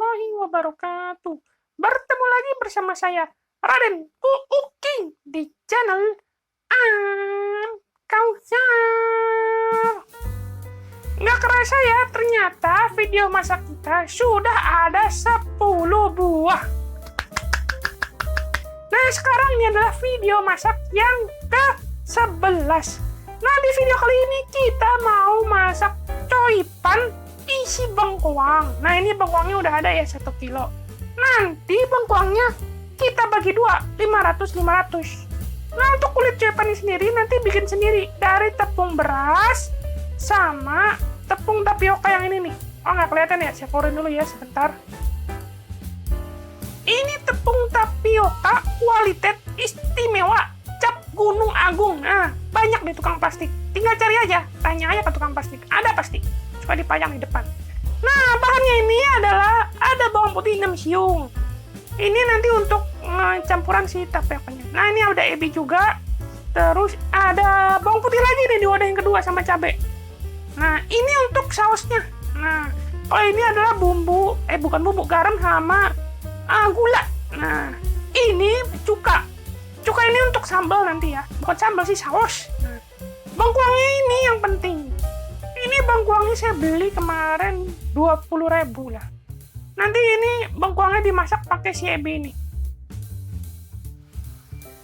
warahmatullahi wabarakatuh. Bertemu lagi bersama saya, Raden Uking, di channel Kausar. Nggak kerasa ya, ternyata video masak kita sudah ada 10 buah. Nah, sekarang ini adalah video masak yang ke-11. Nah, di video kali ini kita mau masak coipan isi bengkoang. Nah, ini bengkoangnya udah ada ya 1 kilo. Nanti bengkoangnya kita bagi dua, 500-500. Nah, untuk kulit coipan ini sendiri nanti bikin sendiri dari tepung beras sama tepung tapioka yang ini nih. Oh, nggak kelihatan ya? Saya keluarin dulu ya sebentar. Ini tepung tapioka kualitas istimewa cap Gunung Agung. Nah, banyak di tukang plastik. Tinggal cari aja, tanya aja ke tukang plastik. Ada pasti, suka dipajang di depan. Nah, bahannya ini adalah ada bawang putih 6 siung. Ini nanti untuk campuran si tapiokanya. Nah, ini ada ebi juga. Terus ada bawang putih lagi nih di wadah yang kedua sama cabai. Nah, ini untuk sausnya. Nah, kalau ini adalah bumbu, bukan bumbu, garam sama gula. Nah, ini cuka. Cuka ini untuk sambal nanti ya. Bukan sambal sih, saus. Nah, bengkoangnya ini yang penting. Ini bengkoangnya saya beli kemarin 20.000 lah. Nanti ini bengkoangnya dimasak pakai si ebi ini.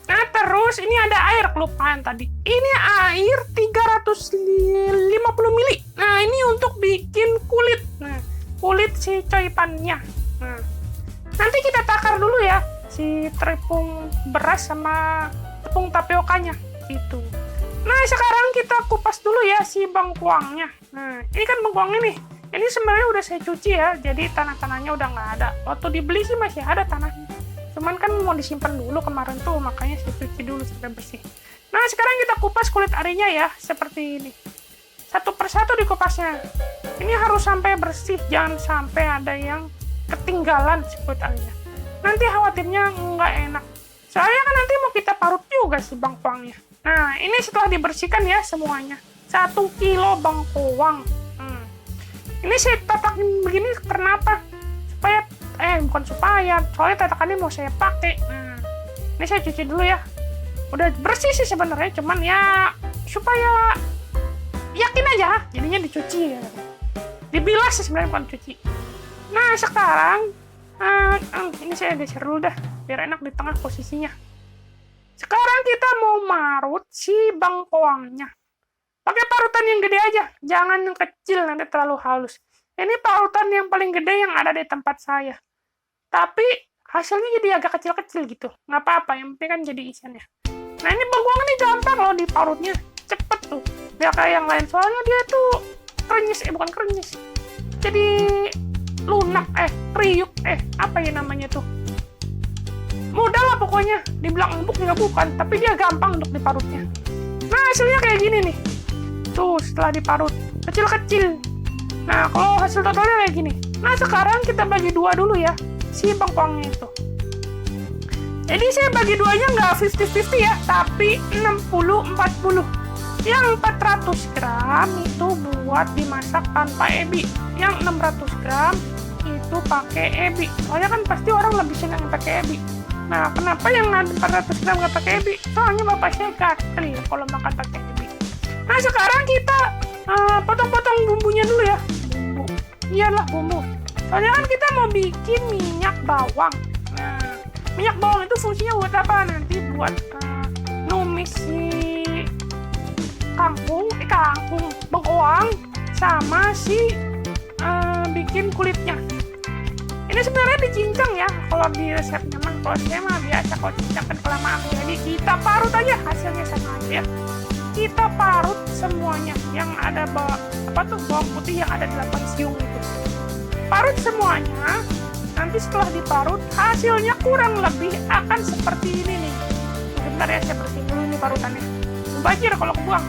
Nah, terus ini ada air, kelupaan tadi. Ini air 350 ml. Nah, ini untuk bikin kulit. Nah, kulit si coipannya. Nah, nanti kita takar dulu ya si tepung beras sama tepung tapiokanya itu. Nah, sekarang kita kupas dulu ya si bengkoangnya. Nah, ini kan bengkoangnya nih. Ini sebenarnya udah saya cuci ya, jadi tanah-tanahnya udah nggak ada. Waktu dibeli sih masih ada tanahnya. Cuman kan mau disimpan dulu kemarin tuh, makanya saya cuci dulu sampai bersih. Nah, sekarang kita kupas kulit arinya ya, seperti ini. Satu persatu dikupasnya. Ini harus sampai bersih, jangan sampai ada yang ketinggalan si kulit arinya. Nanti khawatirnya nggak enak. Soalnya kan nanti mau kita parut juga si bengkoangnya. Nah, ini setelah dibersihkan ya semuanya. 1 kilo bengkoang. Ini saya tatakin begini kenapa? Supaya, bukan supaya, soalnya tatakannya mau saya pakai. Nah, ini saya cuci dulu ya. Udah bersih sih sebenarnya, cuman ya supaya yakin aja, jadinya dicuci ya. Dibilas sih sebenarnya bukan cuci. Nah, sekarang ini saya geser dulu dah, biar enak di tengah posisinya. Sekarang kita mau marut si bengkoangnya. Pakai parutan yang gede aja, jangan yang kecil, nanti terlalu halus. Ini parutan yang paling gede yang ada di tempat saya. Tapi hasilnya jadi agak kecil-kecil gitu. Nggak apa-apa, yang penting kan jadi isiannya. Nah, ini bengkoang ini gampang loh diparutnya. Cepet tuh. Biar kayak yang lain. Soalnya dia tuh krenyes, bukan krenyes. Jadi lunak, kriuk, apa ya namanya tuh. Mudah lah pokoknya. Dibilang empuk juga bukan, tapi dia gampang untuk diparutnya. Nah, hasilnya kayak gini nih. Tuh, setelah diparut, kecil-kecil. Nah, kalau hasil totalnya kayak gini. Nah, sekarang kita bagi dua dulu ya, si bengkoangnya itu. Jadi saya bagi duanya nggak 50-50 ya, tapi 60-40. Yang 400 gram itu buat dimasak tanpa ebi. Yang 600 gram itu pakai ebi. Soalnya kan pasti orang lebih senang pakai ebi. Nah, kenapa yang 400 gram nggak pakai ebi? Soalnya bapak saya gatel ya kalau makan pakai ebi. Nah, sekarang kita potong-potong bumbunya dulu ya. Bumbu. Iyalah bumbu. Soalnya kan kita mau bikin minyak bawang. Nah, minyak bawang itu fungsinya buat apa? Nanti buat numis si kangkung, bengkoang sama si bikin kulitnya. Ini sebenarnya dicincang ya kalau di resepnya mah. Kalau saya mah biasa kalau cincang kan kelamaan. Jadi kita parut aja, hasilnya sama aja ya. Kita parut semuanya yang ada bawang putih yang ada 8 siung itu. Parut semuanya. Nanti setelah diparut hasilnya kurang lebih akan seperti ini nih. Sebentar ya, saya bersihin dulu nih parutannya. Mubazir kalau kebuang.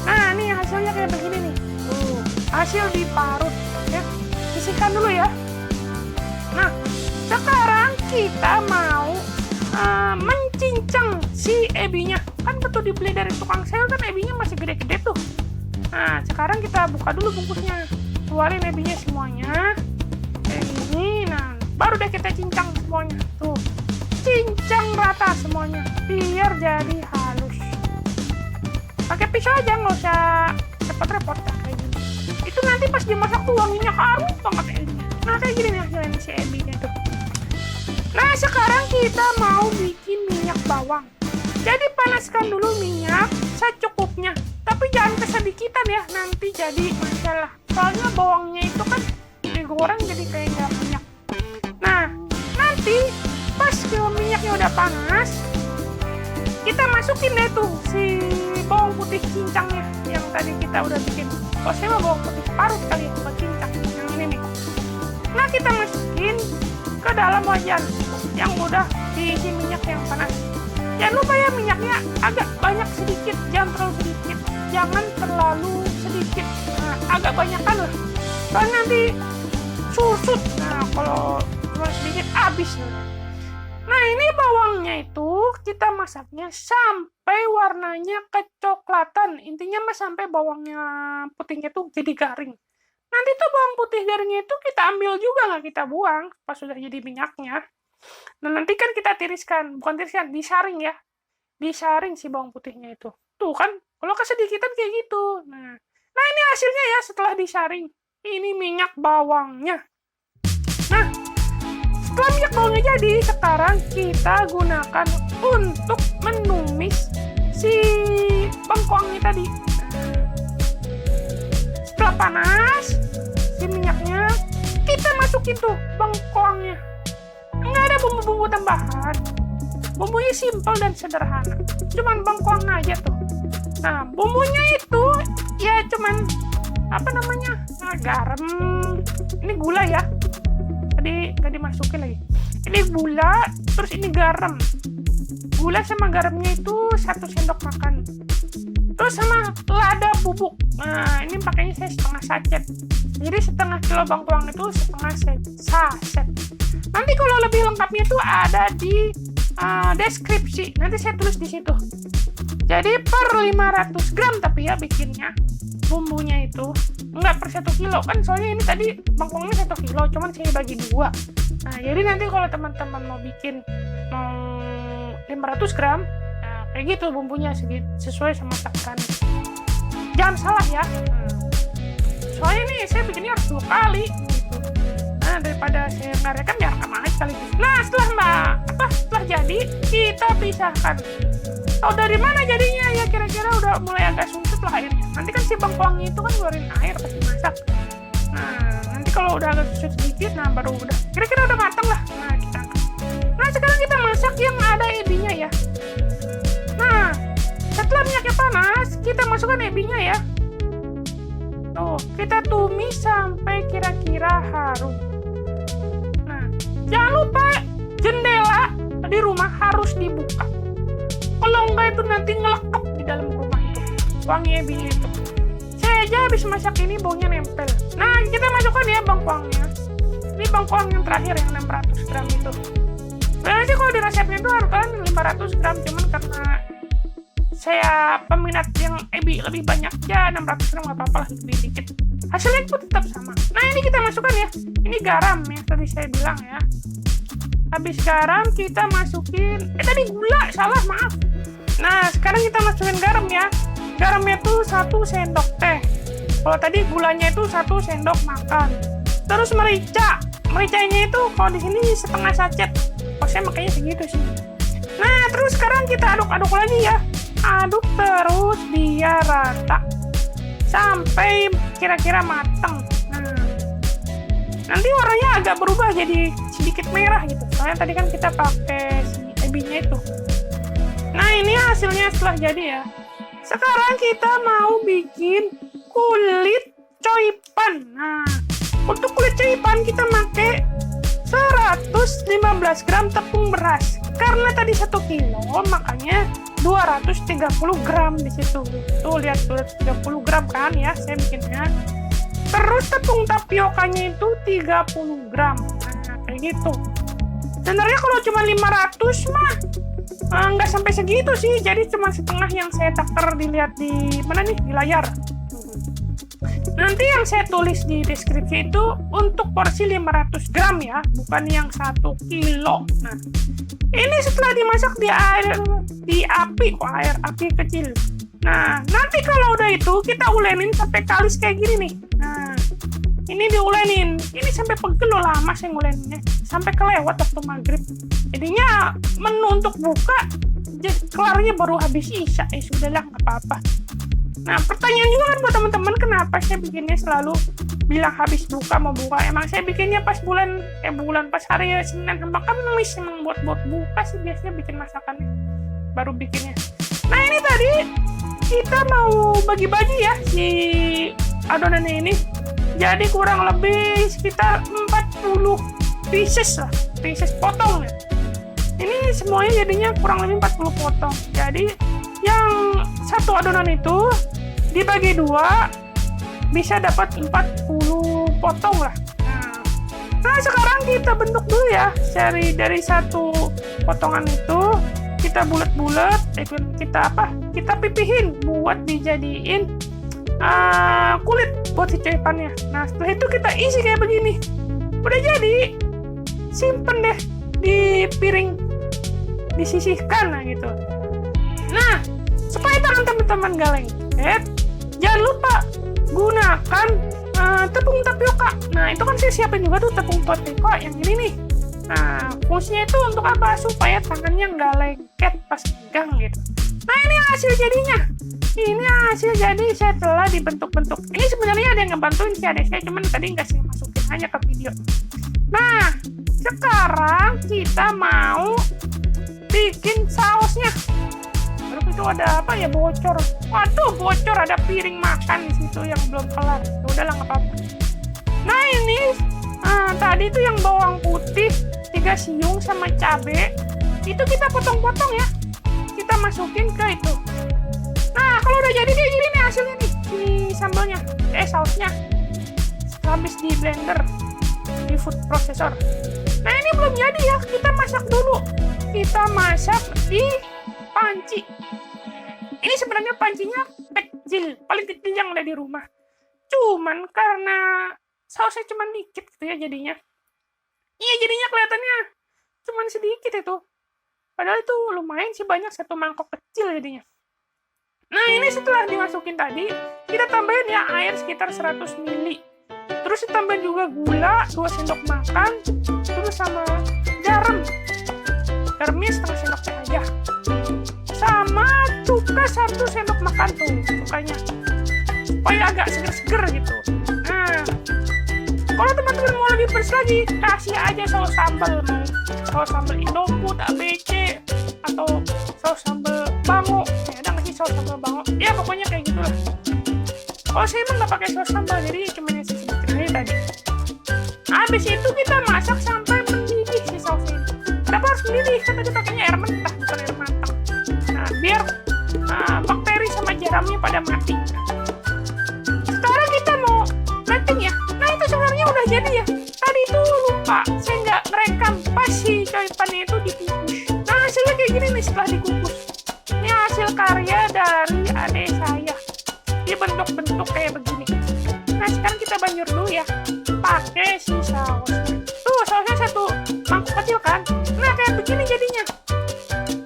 Nah, ini hasilnya kayak begini nih. Hasil diparut ya. Sisihkan dulu ya. Nah, sekarang kita mau mencincang si ebinya. Kan betul dibeli dari tukang sayur kan ebinya masih gede-gede tuh. Nah, sekarang kita buka dulu bungkusnya. Keluarin ebinya semuanya. Kayak gini. ya kita cincang semuanya. Tuh, cincang rata semuanya biar jadi halus. Pakai pisau aja, nggak usah repot-repot kayak gini. Itu nanti pas dimasak tuh wanginya harum banget Ebinya. Nah kayak gini nih hasilnya si Ebinya tuh. Nah sekarang kita mau bikin minyak bawang. Jadi panaskan dulu minyak secukupnya. Tapi jangan kesedikitan ya, nanti jadi masalah. Soalnya bawangnya itu kan digoreng jadi kayak nggak minyak. Nah nanti pas minyaknya udah panas, kita masukin deh tuh si bawang putih cincangnya yang tadi kita udah bikin. Kalau saya mah bawang putih parut kali ya, buat cincang yang ini nih. Nah kita masukin ke dalam wajan yang udah diisi minyak yang panas. Jangan lupa ya minyaknya agak banyak sedikit, jangan terlalu sedikit, jangan terlalu sedikit. Nah, agak banyakan lah, soalnya nanti susut. Nah kalau terlalu sedikit habis. Nah ini bawangnya itu kita masaknya sampai warnanya kecoklatan. Intinya mah sampai bawangnya putihnya tuh jadi garing. Nanti tuh bawang putih garingnya itu kita ambil juga, nggak kita buang pas sudah jadi minyaknya. Nah nanti kan kita tiriskan, bukan tiriskan, disaring ya. Disaring si bawang putihnya itu. Tuh kan, kalau kesedikitan kayak gitu. Nah ini hasilnya ya setelah disaring. Ini minyak bawangnya. Nah setelah minyak bawangnya jadi, sekarang kita gunakan untuk menumis si bengkoangnya tadi. Setelah panas si minyaknya, kita masukin tuh bengkoangnya. Nggak ada bumbu-bumbu tambahan. Bumbunya simpel dan sederhana. Cuman bengkoang aja tuh. Nah bumbunya itu ya cuman apa namanya? Garam. Ini gula ya. Tadi nggak dimasukin lagi. Ini gula, terus ini garam. Gula sama garamnya itu 1 sendok makan. Terus sama lada bubuk. Nah ini pakainya saya setengah sachet. Jadi setengah kilo bengkoang itu setengah saset. Nanti kalau lebih lengkapnya itu ada di deskripsi. Nanti saya tulis di situ. Jadi per 500 gram tapi ya bikinnya. Bumbunya itu nggak per 1 kilo kan, soalnya ini tadi bengkoangnya 1 kilo, cuman saya bagi 2. Nah jadi nanti kalau teman-teman mau bikin 500 gram, nah, kayak gitu bumbunya sesuai sama takaran. Jangan salah ya. Soalnya nih saya bikinnya harus 2 kali gitu. Nah daripada saya ngarekam ya rekam aja kali gitu. Nah setelah jadi kita pisahkan. Tahu dari mana jadinya ya, kira-kira udah mulai agak sumpit lah airnya. Nanti kan si bengkoangnya itu kan ngeluarin air pas dimasak. Nah nanti kalau udah agak susut sedikit, nah baru udah kira-kira udah matang lah. Nah kita angkat. Nah sekarang kita masak yang ada ebinya ya. Nah setelah minyaknya panas, kita masukkan ebinya ya. Tuh kita tumis sampai kira-kira harum. Nah jangan lupa jendela di rumah harus dibuka. Kalau enggak itu nanti ngelekep di dalam rumah itu wangi ebinya itu. Saya aja habis masak ini baunya nempel. Nah kita masukkan ya bengkoangnya. Ini bengkoang yang terakhir yang 600 gram itu. Sebenarnya sih kalau di resepnya itu harus 500 gram, cuman karena saya peminat yang ebi lebih banyak ya 600 gram nggak apa-apa lah, lebih dikit. Hasilnya itu tetap sama. Nah ini kita masukkan ya. Ini garam yang tadi saya bilang ya. Habis garam kita masukin tadi gula, salah maaf. Nah sekarang kita masukin garam ya. Garamnya tuh 1 sendok teh. Kalau tadi gulanya itu 1 sendok makan. Terus merica. Mericanya itu kalau di sini setengah sachet. Oh saya makanya segitu sih. Nah terus sekarang kita aduk-aduk lagi ya. Aduk terus biar rata sampai kira-kira matang. Nanti warnanya agak berubah jadi sedikit merah gitu. Soalnya tadi kan kita pakai si ebinya itu. Nah ini hasilnya setelah jadi ya. Sekarang kita mau bikin kulit coipan. Nah untuk kulit coipan kita pakai 115 gram tepung beras. Karena tadi 1 kilo makanya 230 gram di situ. Tuh lihat 230 gram kan ya saya bikinnya. Terus tepung tapiokanya itu 30 gram. Nah, kayak gitu. Sebenarnya kalau cuma 500 mah nggak sampai segitu sih. Jadi cuma setengah yang saya takter dilihat di mana nih di layar. Nanti yang saya tulis di deskripsi itu untuk porsi 500 gram ya, bukan yang 1 kilo. Nah, ini setelah dimasak di api kecil. Nah, nanti kalau udah itu kita ulenin sampai kalis kayak gini nih. Nah, ini diulenin. Ini sampai pegel loh, lama saya nguleninnya. Sampai kelewat waktu maghrib. Jadinya menu untuk buka kelarnya baru habis isya. Sudahlah, nggak apa-apa. Nah, pertanyaan juga kan buat teman-teman, kenapa saya bikinnya selalu bilang habis buka mau buka. Emang saya bikinnya pas bulan pas hari Senin sama Kamis emang buat buka sih biasanya bikin masakannya. Baru bikinnya. Nah, ini tadi kita mau bagi-bagi ya si adonannya ini. Jadi kurang lebih sekitar 40 pieces lah, pieces potong ya. Ini semuanya jadinya kurang lebih 40 potong. Jadi yang satu adonan itu dibagi 2 bisa dapat 40 potong lah. Nah, sekarang kita bentuk dulu ya. Dari satu potongan itu kita bulat-bulat, kita pipihin buat dijadiin kulit buat si coipannya. Nah, setelah itu kita isi kayak begini. Udah jadi, simpen deh di piring, disisihkan nah gitu. Nah, supaya tangan teman-teman gak lengket, jangan lupa gunakan tepung tapioka. Nah, itu kan saya siapin juga tuh tepung tapioka yang ini nih. Nah, fungsinya itu untuk apa? Supaya tangannya nggak lengket pas pegang gitu. Nah, ini hasil jadinya. Ini hasil jadi setelah dibentuk-bentuk. Ini sebenarnya ada yang ngebantuin sih adek saya, cuman tadi nggak saya masukin aja ke video. Nah, sekarang kita mau bikin sausnya. Baru itu ada apa ya, bocor. Waduh, bocor, ada piring makan di situ yang belum kelar. Udahlah, nggak apa-apa. Nah, ini tadi itu yang bawang putih 3 siung sama cabe itu kita potong-potong ya, kita masukin ke itu. Nah, kalau udah jadi kayak gini nih hasilnya nih, ini sambalnya, sausnya habis di blender di food processor. Nah, ini belum jadi ya, kita masak dulu. Kita masak di panci. Ini sebenarnya pancinya kecil, paling kecil yang ada di rumah. Cuman karena sausnya cuma dikit gitu ya jadinya. Iya, jadinya kelihatannya cuma sedikit itu. Padahal itu lumayan sih, banyak, satu mangkok kecil jadinya. Nah, ini setelah dimasukin tadi, kita tambahin ya air sekitar 100 ml. Terus ditambahin juga gula 2 sendok makan, terus sama garam. Garamnya setengah sendok teh aja. Sama cuka 1 sendok makan tuh, cukanya. Supaya agak seger-seger gitu. Nah, kalau teman-teman mau lebih pedas lagi, kasih aja saus sambal. Saus sambal Indofood, ABC, atau saus sambal bango. Ada nggak sih saus sambal bango? Ya, pokoknya kayak gitu lah. Kalau saya emang nggak pakai saus sambal, jadi cuma yang segitu aja tadi. Habis itu kita masak sampai mendidih si sausnya. Kenapa harus mendidih? Kan tadi pakainya air mentah, bukan air matang. Nah, biar bakteri sama jaramnya pada mati. Sekarang kita mau plating ya. Nah, itu sebenarnya udah jadi ya. Tadi itu lupa, saya nggak ngerekam pas si coipannya itu dikukus. Nah, hasilnya kayak gini nih setelah dikukus. Ini hasil karya dari adik saya. Dia bentuk-bentuk kayak begini. Nah, sekarang kita banjur dulu ya. Pakai si sausnya. Tuh, sausnya 1 mangkok kecil kan. Nah, kayak begini jadinya.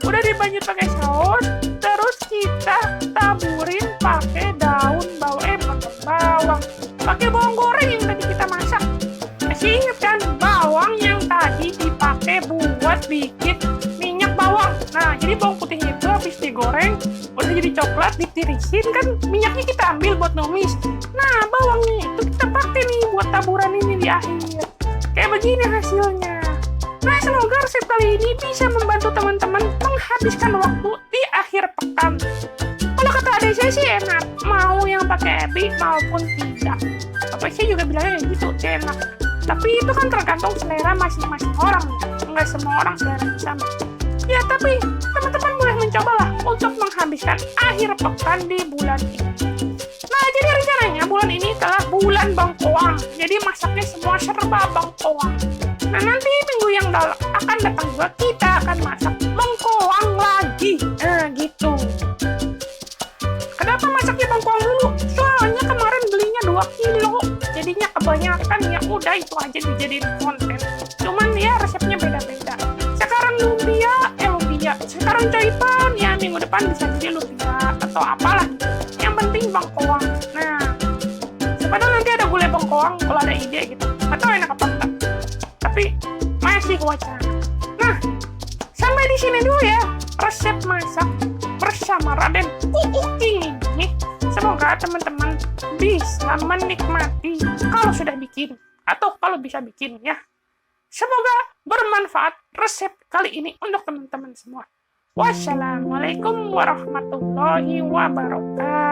Udah dibanjur pakai saus, terus kita taburin pakai daun bawang. Pakai bawang goreng yang tadi kita masak. Masih inget kan bawang yang tadi dipakai buat bikin minyak bawang. Nah, jadi bawang putihnya itu habis digoreng udah jadi coklat, ditirisin kan, minyaknya kita ambil buat numis. Nah, bawangnya itu kita pakai nih buat taburan ini di akhir. Kayak begini hasilnya. Nah, semoga resep kali ini bisa membantu teman-teman menghabiskan waktu di akhir pekan. Kalau kata adik saya sih enak, mau yang pakai ebi maupun tidak. Bapak saya juga bilangnya gitu, enak. Tapi itu kan tergantung selera masing-masing orang. Nggak semua orang selera sama. Ya, tapi teman-teman boleh mencobalah untuk menghabiskan akhir pekan di bulan ini. Nah, jadi rencananya bulan ini adalah bulan bangkoang. Jadi masaknya semua serba bangkoang. Nah, nanti minggu yang akan datang juga kita akan masak bangkoang lagi. Nah, gitu. Kenapa masaknya bangkoang dulu? Soalnya kemarin belinya 2 kilo. udah itu aja dijadiin konten. Cuman ya resepnya beda-beda. Sekarang lumpia. Sekarang coipan, ya minggu depan bisa jadi lumpia atau apalah. Yang penting bengkoang. Nah, siapa tahu nanti ada gulai bengkoang kalau ada ide gitu. Atau enak apa enggak. Tapi masih wacana. Nah, sampai di sini dulu ya resep masak bersama Raden Cooking ini. Semoga teman-teman bisa menikmati kalau sudah bikin atau kalau bisa bikin ya. Semoga bermanfaat resep kali ini untuk teman-teman semua. Wassalamualaikum warahmatullahi wabarakatuh.